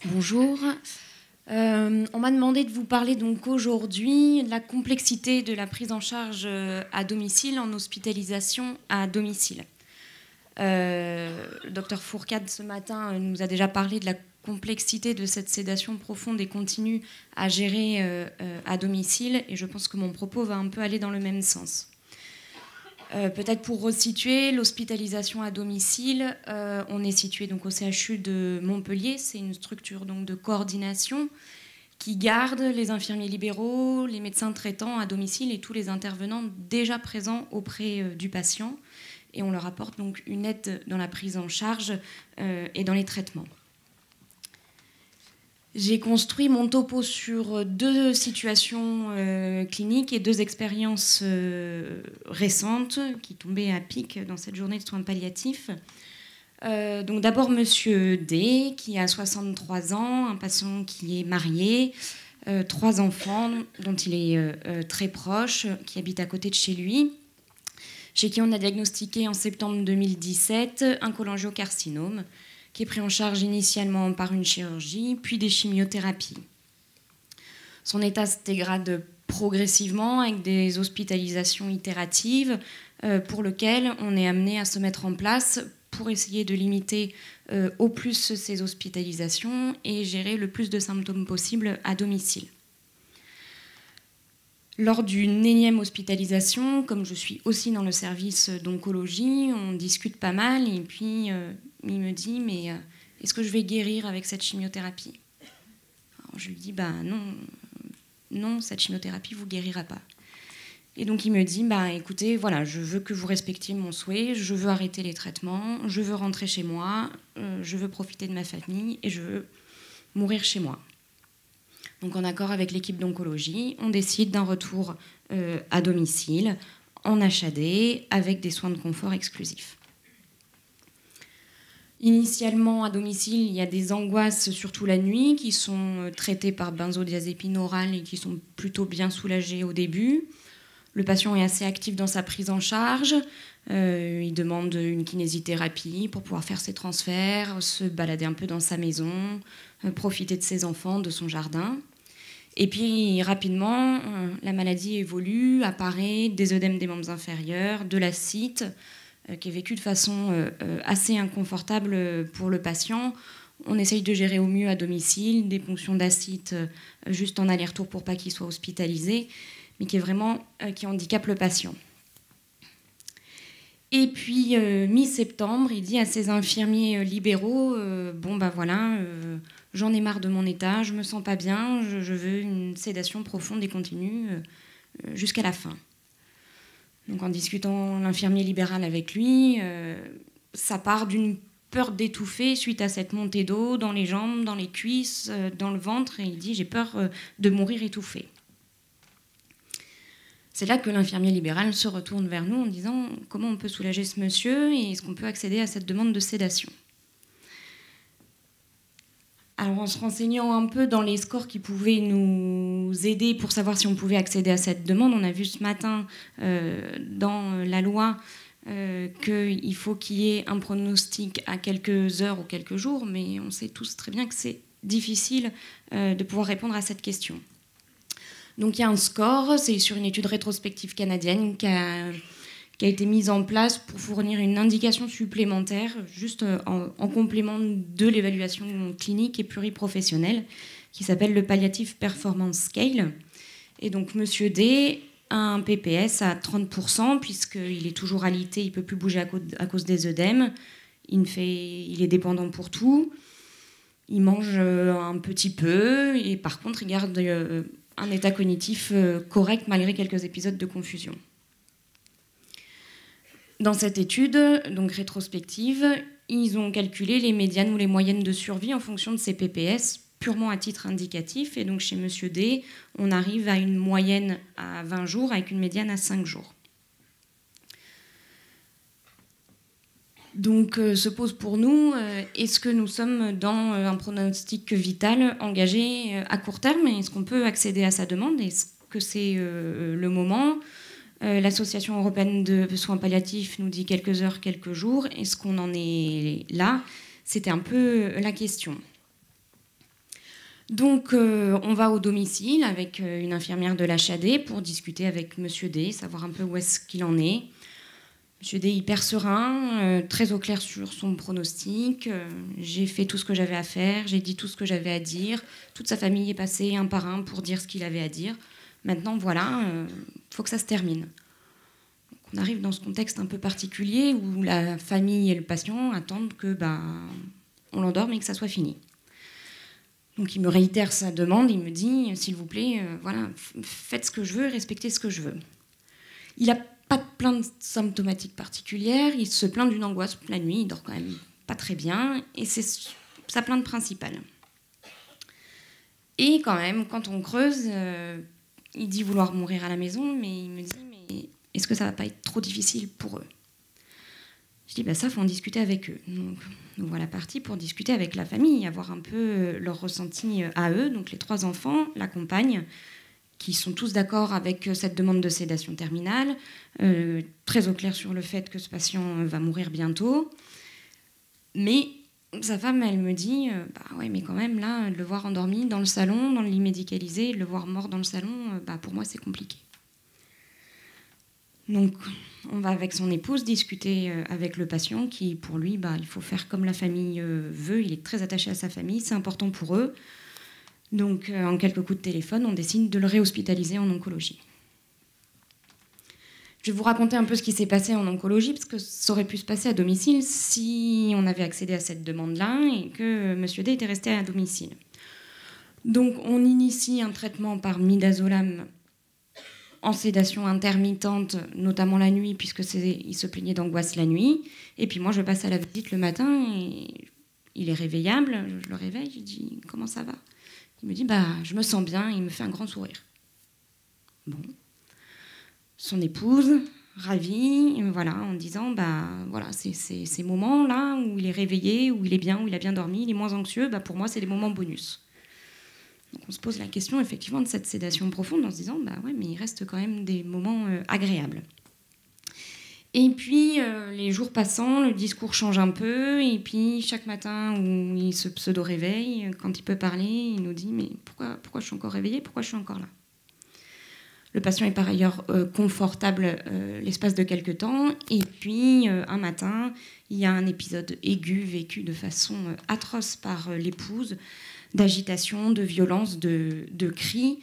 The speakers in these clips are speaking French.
Bonjour. On m'a demandé de vous parler donc aujourd'hui de la complexité de la prise en charge à domicile, en hospitalisation à domicile. Le docteur Fourcade ce matin nous a déjà parlé de la complexité de cette sédation profonde et continue à gérer à domicile, et je pense que mon propos va un peu aller dans le même sens. Peut-être pour resituer, l'hospitalisation à domicile, on est situé donc au CHU de Montpellier. C'est une structure donc de coordination qui garde les infirmiers libéraux, les médecins traitants à domicile et tous les intervenants déjà présents auprès du patient. Et on leur apporte donc une aide dans la prise en charge et dans les traitements. J'ai construit mon topo sur deux situations cliniques et deux expériences récentes qui tombaient à pic dans cette journée de soins palliatifs. Donc d'abord Monsieur D, qui a 63 ans, un patient qui est marié, 3 enfants dont il est très proche, qui habite à côté de chez lui, chez qui on a diagnostiqué en septembre 2017 un cholangiocarcinome, qui est pris en charge initialement par une chirurgie, puis des chimiothérapies. Son état se dégrade progressivement avec des hospitalisations itératives pour lesquelles on est amené à se mettre en place pour essayer de limiter au plus ces hospitalisations et gérer le plus de symptômes possibles à domicile. Lors d'une énième hospitalisation, comme je suis aussi dans le service d'oncologie, on discute pas mal et puis il me dit « mais est-ce que je vais guérir avec cette chimiothérapie ?» Alors, je lui dis « non, cette chimiothérapie ne vous guérira pas. » Et donc il me dit « écoutez, voilà, je veux que vous respectiez mon souhait, je veux arrêter les traitements, je veux rentrer chez moi, je veux profiter de ma famille et je veux mourir chez moi. » Donc en accord avec l'équipe d'oncologie, on décide d'un retour à domicile, en HAD, avec des soins de confort exclusifs. Initialement, à domicile, il y a des angoisses, surtout la nuit, qui sont traitées par benzodiazépine orale et qui sont plutôt bien soulagées au début. Le patient est assez actif dans sa prise en charge. Il demande une kinésithérapie pour pouvoir faire ses transferts, se balader un peu dans sa maison, profiter de ses enfants, de son jardin. Et puis, rapidement, la maladie évolue, apparaît des œdèmes des membres inférieurs, de l'ascite, qui est vécu de façon assez inconfortable pour le patient. On essaye de gérer au mieux à domicile, des ponctions d'acide juste en aller-retour pour pas qu'il soit hospitalisé, mais qui handicape le patient. Et puis, mi-septembre, il dit à ses infirmiers libéraux j'en ai marre de mon état, je me sens pas bien, je veux une sédation profonde et continue jusqu'à la fin. » Donc en discutant l'infirmier libéral avec lui, ça part d'une peur d'étouffer suite à cette montée d'eau dans les jambes, dans les cuisses, dans le ventre, et il dit « j'ai peur de mourir étouffé ». C'est là que l'infirmier libéral se retourne vers nous en disant « comment on peut soulager ce monsieur et est-ce qu'on peut accéder à cette demande de sédation ?» Alors en se renseignant un peu dans les scores qui pouvaient nous aider pour savoir si on pouvait accéder à cette demande, on a vu ce matin dans la loi qu'il faut qu'il y ait un pronostic à quelques heures ou quelques jours, mais on sait tous très bien que c'est difficile de pouvoir répondre à cette question. Donc il y a un score, c'est sur une étude rétrospective canadienne qui a été mise en place pour fournir une indication supplémentaire, juste en complément de l'évaluation clinique et pluriprofessionnelle, qui s'appelle le Palliative Performance Scale. Et donc Monsieur D a un PPS à 30%, puisqu'il est toujours alité, il ne peut plus bouger à cause des œdèmes, il est dépendant pour tout, il mange un petit peu, et par contre il garde un état cognitif correct malgré quelques épisodes de confusion. Dans cette étude, donc rétrospective, ils ont calculé les médianes ou les moyennes de survie en fonction de ces PPS, purement à titre indicatif. Et donc chez Monsieur D, on arrive à une moyenne à 20 jours avec une médiane à 5 jours. Donc se pose pour nous, est-ce que nous sommes dans un pronostic vital engagé à court terme? Est-ce qu'on peut accéder à sa demande? Est-ce que c'est le moment? L'Association européenne de soins palliatifs nous dit quelques heures, quelques jours. Est-ce qu'on en est là? C'était un peu la question. Donc, on va au domicile avec une infirmière de l'HAD pour discuter avec Monsieur D, savoir un peu où est-ce qu'il en est. Monsieur D, hyper serein, très au clair sur son pronostic. J'ai fait tout ce que j'avais à faire, j'ai dit tout ce que j'avais à dire. Toute sa famille est passée un par un pour dire ce qu'il avait à dire. Maintenant, voilà, faut que ça se termine. Donc, on arrive dans ce contexte un peu particulier où la famille et le patient attendent que, on l'endorme et que ça soit fini. Donc il me réitère sa demande, il me dit, s'il vous plaît, voilà, faites ce que je veux, respectez ce que je veux. Il n'a pas de plainte symptomatique particulière, il se plaint d'une angoisse la nuit, il dort quand même pas très bien, et c'est sa plainte principale. Et quand même, quand on creuse, il dit vouloir mourir à la maison, mais il me dit, mais est-ce que ça va pas être trop difficile pour eux ? Je dis, ça, il faut en discuter avec eux. Donc, nous voilà partis pour discuter avec la famille, avoir un peu leur ressenti à eux, donc les 3 enfants, la compagne, qui sont tous d'accord avec cette demande de sédation terminale, très au clair sur le fait que ce patient va mourir bientôt. Mais sa femme, elle me dit, ouais, mais quand même, là, de le voir endormi dans le salon, dans le lit médicalisé, de le voir mort dans le salon, pour moi, c'est compliqué. Donc, on va avec son épouse discuter avec le patient qui, pour lui, il faut faire comme la famille veut. Il est très attaché à sa famille, c'est important pour eux. Donc, en quelques coups de téléphone, on décide de le réhospitaliser en oncologie. Je vais vous raconter un peu ce qui s'est passé en oncologie, parce que ça aurait pu se passer à domicile si on avait accédé à cette demande-là et que M. D était resté à domicile. Donc, on initie un traitement par midazolam en sédation intermittente, notamment la nuit, puisqu'il se plaignait d'angoisse la nuit. Et puis moi, je passe à la visite le matin et il est réveillable. Je le réveille, je dis « Comment ça va ?» Il me dit « Je me sens bien », il me fait un grand sourire. Bon. Son épouse, ravie, voilà, en disant voilà, c'est ces moments-là où il est réveillé, où il est bien, où il a bien dormi, il est moins anxieux, pour moi, c'est des moments bonus. Donc on se pose la question effectivement de cette sédation profonde en se disant ouais, mais il reste quand même des moments agréables. Et puis les jours passant, le discours change un peu et puis chaque matin où il se pseudo-réveille, quand il peut parler, il nous dit mais pourquoi je suis encore réveillé, pourquoi je suis encore là ? Le patient est par ailleurs confortable l'espace de quelques temps et puis un matin, il y a un épisode aigu vécu de façon atroce par l'épouse, d'agitation, de violence, de cris.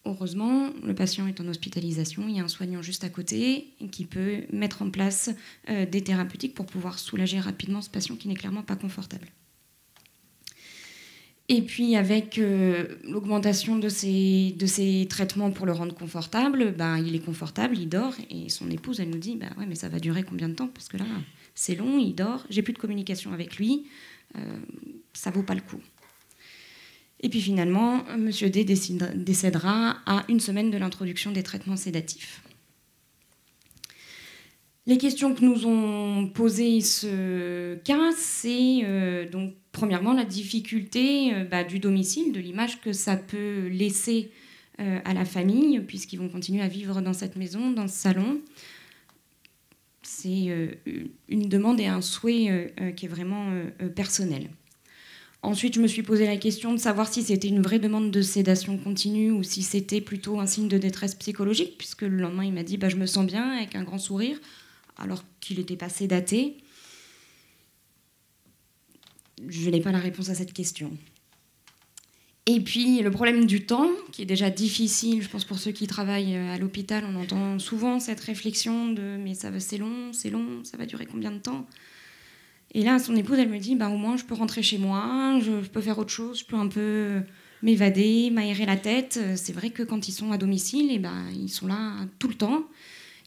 Heureusement, le patient est en hospitalisation. Il y a un soignant juste à côté qui peut mettre en place des thérapeutiques pour pouvoir soulager rapidement ce patient qui n'est clairement pas confortable. Et puis, avec l'augmentation de ces traitements pour le rendre confortable, il est confortable, il dort. Et son épouse, elle nous dit ouais, mais ça va durer combien de temps ? Parce que là, c'est long, il dort, j'ai plus de communication avec lui, ça vaut pas le coup. Et puis finalement, M. D décédera à 1 semaine de l'introduction des traitements sédatifs. Les questions que nous ont posées ce cas, c'est donc premièrement la difficulté du domicile, de l'image que ça peut laisser à la famille, puisqu'ils vont continuer à vivre dans cette maison, dans ce salon. C'est une demande et un souhait qui est vraiment personnel. Ensuite, je me suis posé la question de savoir si c'était une vraie demande de sédation continue ou si c'était plutôt un signe de détresse psychologique, puisque le lendemain, il m'a dit je me sens bien, avec un grand sourire, alors qu'il n'était pas sédaté. Je n'ai pas la réponse à cette question. Et puis, le problème du temps, qui est déjà difficile, je pense pour ceux qui travaillent à l'hôpital, on entend souvent cette réflexion de « mais c'est long, ça va durer combien de temps ?» Et là, son épouse, elle me dit, au moins, je peux rentrer chez moi, je peux faire autre chose, je peux un peu m'évader, m'aérer la tête. C'est vrai que quand ils sont à domicile, ils sont là tout le temps.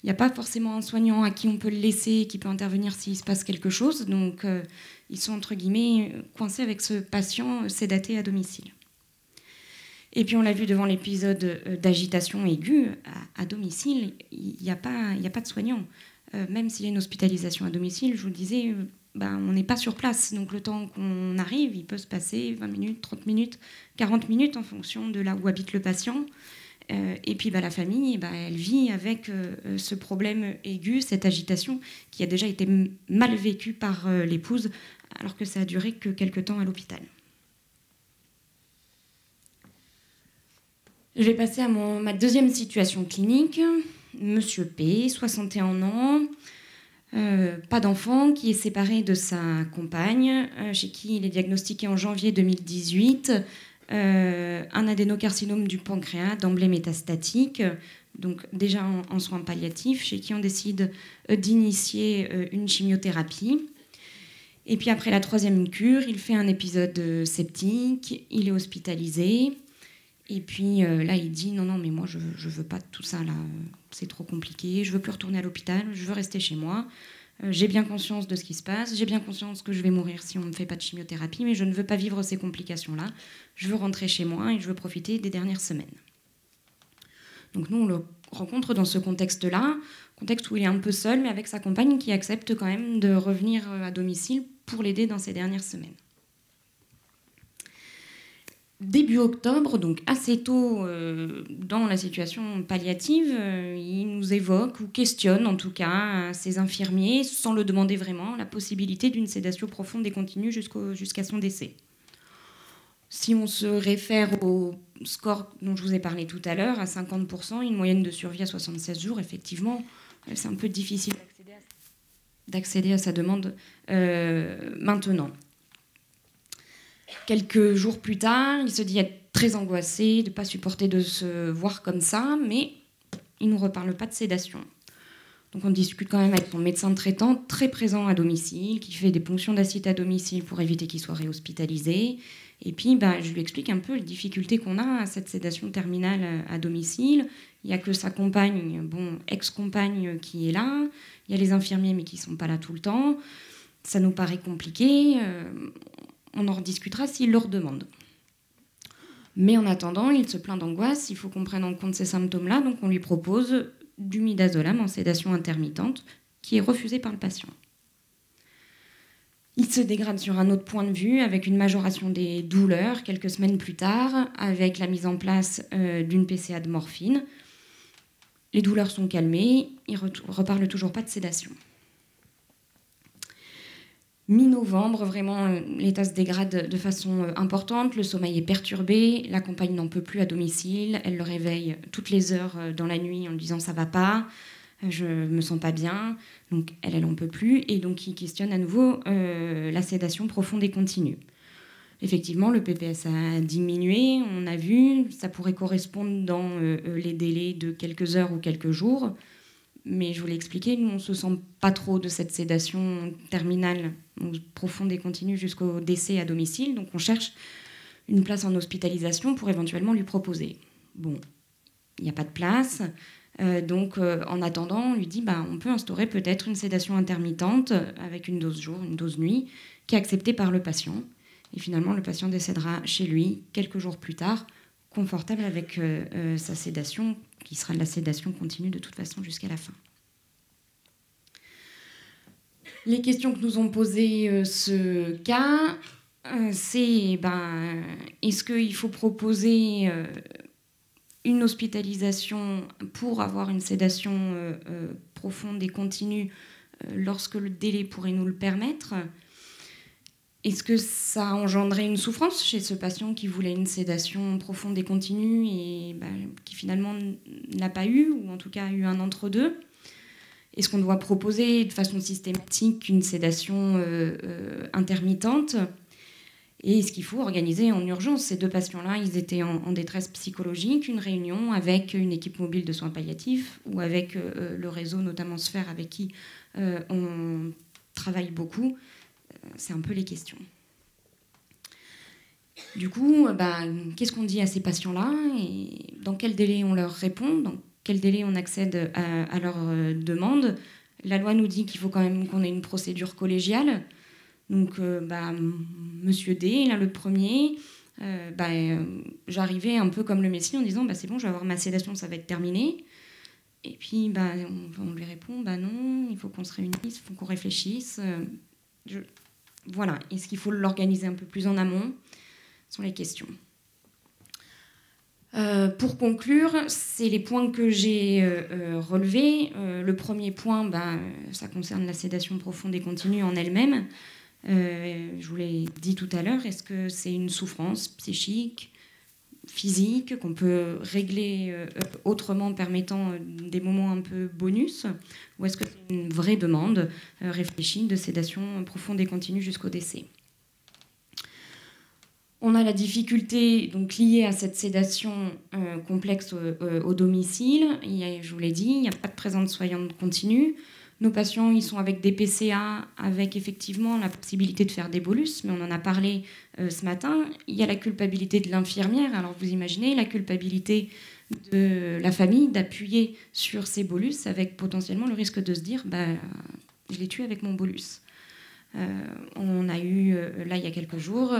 Il n'y a pas forcément un soignant à qui on peut le laisser, qui peut intervenir s'il se passe quelque chose. Donc, ils sont, entre guillemets, coincés avec ce patient sédaté à domicile. Et puis, on l'a vu devant l'épisode d'agitation aiguë, à domicile, il n'y a pas de soignant. Même s'il y a une hospitalisation à domicile, je vous le disais, on n'est pas sur place. Donc le temps qu'on arrive, il peut se passer 20 minutes, 30 minutes, 40 minutes en fonction de là où habite le patient. Et puis la famille, elle vit avec ce problème aigu, cette agitation qui a déjà été mal vécue par l'épouse, alors que ça a duré que quelques temps à l'hôpital. Je vais passer à ma deuxième situation clinique. Monsieur P, 61 ans, pas d'enfant, qui est séparé de sa compagne, chez qui il est diagnostiqué en janvier 2018 un adénocarcinome du pancréas d'emblée métastatique, donc déjà en soins palliatifs, chez qui on décide d'initier une chimiothérapie. Et puis après la troisième cure, il fait un épisode septique, il est hospitalisé. Et puis là, il dit non, mais moi, je veux pas de tout ça, là. C'est trop compliqué, je veux plus retourner à l'hôpital, je veux rester chez moi. J'ai bien conscience de ce qui se passe, j'ai bien conscience que je vais mourir si on ne me fait pas de chimiothérapie, mais je ne veux pas vivre ces complications-là. Je veux rentrer chez moi et je veux profiter des dernières semaines. Donc nous, on le rencontre dans ce contexte-là, contexte où il est un peu seul, mais avec sa compagne qui accepte quand même de revenir à domicile pour l'aider dans ces dernières semaines. Début octobre, donc assez tôt dans la situation palliative, il nous évoque ou questionne en tout cas ses infirmiers, sans le demander vraiment, la possibilité d'une sédation profonde et continue jusqu'à son décès. Si on se réfère au score dont je vous ai parlé tout à l'heure, à 50%, une moyenne de survie à 76 jours, effectivement, c'est un peu difficile d'accéder à sa demande maintenant. Quelques jours plus tard, il se dit être très angoissé, de ne pas supporter de se voir comme ça, mais il ne nous reparle pas de sédation. Donc on discute quand même avec son médecin traitant, très présent à domicile, qui fait des ponctions d'acide à domicile pour éviter qu'il soit réhospitalisé. Et puis je lui explique un peu les difficultés qu'on a à cette sédation terminale à domicile. Il n'y a que sa compagne, ex-compagne, qui est là. Il y a les infirmiers, mais qui ne sont pas là tout le temps. Ça nous paraît compliqué. On en rediscutera s'il le redemande. Mais en attendant, il se plaint d'angoisse, il faut qu'on prenne en compte ces symptômes-là, donc on lui propose du midazolam en sédation intermittente, qui est refusé par le patient. Il se dégrade sur un autre point de vue, avec une majoration des douleurs quelques semaines plus tard, avec la mise en place d'une PCA de morphine. Les douleurs sont calmées, il ne reparle toujours pas de sédation. Mi-novembre, vraiment, l'état se dégrade de façon importante, le sommeil est perturbé, la compagne n'en peut plus à domicile, elle le réveille toutes les heures dans la nuit en lui disant « ça va pas, je me sens pas bien », donc elle n'en peut plus, et donc il questionne à nouveau la sédation profonde et continue. Effectivement, le PPS a diminué, on a vu, ça pourrait correspondre dans les délais de quelques heures ou quelques jours, mais je vous l'ai expliqué, nous on ne se sent pas trop de cette sédation terminale, donc profonde et continue jusqu'au décès à domicile, donc on cherche une place en hospitalisation pour éventuellement lui proposer. Bon, il n'y a pas de place, donc en attendant, on lui dit on peut instaurer peut-être une sédation intermittente avec une dose jour, une dose nuit, qui est acceptée par le patient. Et finalement, le patient décédera chez lui quelques jours plus tard, confortable avec sa sédation, qui sera de la sédation continue de toute façon jusqu'à la fin. Les questions que nous ont posées ce cas, c'est est-ce qu'il faut proposer une hospitalisation pour avoir une sédation profonde et continue lorsque le délai pourrait nous le permettre ? Est-ce que ça a engendré une souffrance chez ce patient qui voulait une sédation profonde et continue et qui finalement n'a pas eu, ou en tout cas a eu un entre-deux ? Est-ce qu'on doit proposer de façon systématique une sédation intermittente ? Et est-ce qu'il faut organiser en urgence ? Ces deux patients-là, ils étaient en détresse psychologique, une réunion avec une équipe mobile de soins palliatifs ou avec le réseau, notamment Sphère, avec qui on travaille beaucoup. C'est un peu les questions. Du coup, qu'est-ce qu'on dit à ces patients-là et dans quel délai on leur répond, dans quel délai on accède à leur demande ? La loi nous dit qu'il faut quand même qu'on ait une procédure collégiale. Donc, Monsieur D, là, le premier, j'arrivais un peu comme le Messie en disant c'est bon, je vais avoir ma sédation, ça va être terminé. Et puis, on lui répond non, il faut qu'on se réunisse, il faut qu'on réfléchisse. Voilà, est-ce qu'il faut l'organiser un peu plus en amont ? Ce sont les questions. Pour conclure, c'est les points que j'ai relevés. Le premier point, ça concerne la sédation profonde et continue en elle-même. Je vous l'ai dit tout à l'heure, est-ce que c'est une souffrance psychique ? physique, qu'on peut régler autrement, permettant des moments un peu bonus, ou est-ce que c'est une vraie demande réfléchie de sédation profonde et continue jusqu'au décès? On a la difficulté donc, liée à cette sédation complexe au domicile. Je vous l'ai dit, il n'y a pas de présence soignante continue. Nos patients, ils sont avec des PCA, avec effectivement la possibilité de faire des bolus, mais on en a parlé ce matin. Il y a la culpabilité de l'infirmière. Alors vous imaginez la culpabilité de la famille d'appuyer sur ces bolus avec potentiellement le risque de se dire je l'ai tué avec mon bolus. On a eu, là, il y a quelques jours,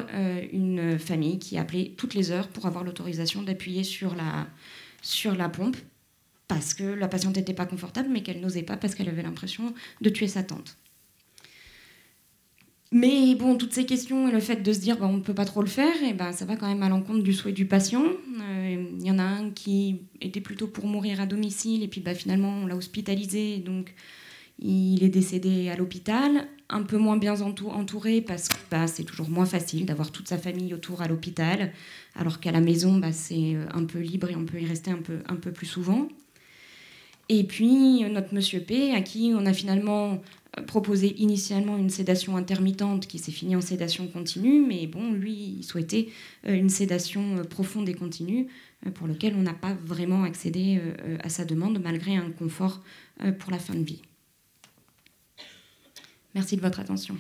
une famille qui appelait toutes les heures pour avoir l'autorisation d'appuyer sur la pompe parce que la patiente n'était pas confortable, mais qu'elle n'osait pas parce qu'elle avait l'impression de tuer sa tante. Mais bon, toutes ces questions et le fait de se dire on ne peut pas trop le faire, et ça va quand même à l'encontre du souhait du patient. Il y en a un qui était plutôt pour mourir à domicile, et puis finalement on l'a hospitalisé, donc il est décédé à l'hôpital, un peu moins bien entouré parce que c'est toujours moins facile d'avoir toute sa famille autour à l'hôpital, alors qu'à la maison, c'est un peu libre et on peut y rester un peu plus souvent. Et puis, notre monsieur P, à qui on a finalement proposé initialement une sédation intermittente qui s'est finie en sédation continue, mais bon, lui, il souhaitait une sédation profonde et continue pour laquelle on n'a pas vraiment accédé à sa demande, malgré un confort pour la fin de vie. Merci de votre attention.